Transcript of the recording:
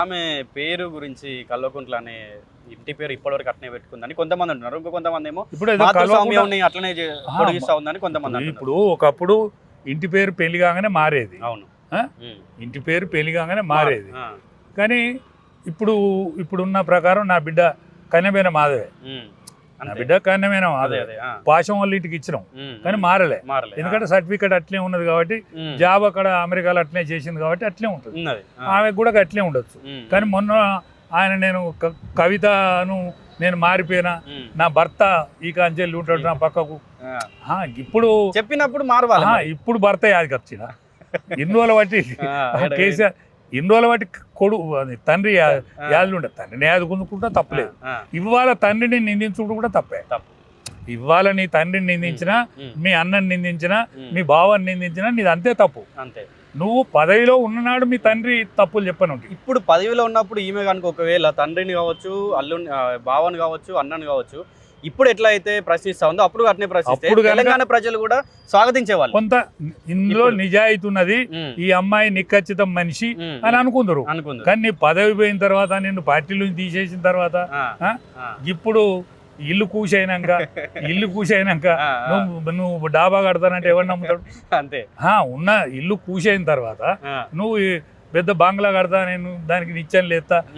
ఆమె పేరు గురించి కల్వకుంట్ల అనే ఇంటి పేరు ఇప్పటివరకు అట్నే పెట్టుకుందని కొంతమంది అంటున్నారు. ఇంకో కొంతమంది ఏమో ఇప్పుడు ఏదో మాతృస్వామ్యాన్ని అట్లనే పొడిగిస్తా ఉందని కొంతమంది అంటున్నారు. ఇప్పుడు ఒకప్పుడు ఇంటి పేరు పెళ్లి కాగానే మారేది. అవును, ఇంటి పేరు పెళ్లి కాగానే మారేది. కానీ ఇప్పుడున్న ప్రకారం నా బిడ్డ కన్యమైన మాధవే. నా బిడ్డ కన్యమైన మాధవే. పాశం వాళ్ళ ఇంటికి ఇచ్చినాం కానీ మారలే. ఎందుకంటే సర్టిఫికేట్ అట్లే ఉన్నది కాబట్టి, జాబ్ అక్కడ అమెరికాలో అట్లే చేసింది కాబట్టి అట్లే ఉంటుంది. ఆమెకు కూడా అట్లే ఉండొచ్చు. కానీ మొన్న ఆయన నేను కవితను నేను మారిపోయినా, నా భర్త ఈ కాంచెల్లి ఉంటాడు నా పక్కకు, ఇప్పుడు చెప్పినప్పుడు మారవాలి. ఇప్పుడు భర్త యాదికి వచ్చిన ఇన్ని రోజుల బట్టి కేసీఆర్ ఇన్ని రోజుల బట్టి తండ్రి యాదులు ఉండదు. తండ్రిని యాదుకుందుకుంటా తప్పలేదు. ఇవాళ తండ్రిని నిందించుకుంటూ కూడా తప్పే. ఇవాళ నీ తండ్రిని నిందించినా, మీ అన్నని నిందించినా, మీ బావని నిందించినా నీది అంతే తప్పు. అంతే. నువ్వు పదవిలో ఉన్ననాడు మీ తండ్రి తప్పులు చెప్పను. ఇప్పుడు పదవిలో ఉన్నప్పుడు ఈమె కనుక ఒకవేళ తండ్రిని కావచ్చు, బావని కావచ్చు, అన్నని కావచ్చు, ఇప్పుడు ఎట్లా అయితే ప్రశ్నిస్తా ఉందో అప్పుడు అట్నే ప్రశ్నిస్తే తెలంగాణ ప్రజలు కూడా స్వాగతించేవాళ్ళు. కొంత ఇందులో నిజాయితీ ఉన్నది, ఈ అమ్మాయి నిఖచ్చితం మనిషి అని అనుకుందరు. కానీ నీ పదవి పోయిన తర్వాత, నిన్ను పార్టీలో తీసేసిన తర్వాత, ఇప్పుడు ఇల్లు కూసైనాక నువ్వు డాబా కడతానంటే ఎవరు నమ్ముతాడు? అంతే. ఉన్న ఇల్లు కూసైన తర్వాత నువ్వు పెద్ద బంగ్లా కడతా, నేను దానికి నిత్యం లేస్తా,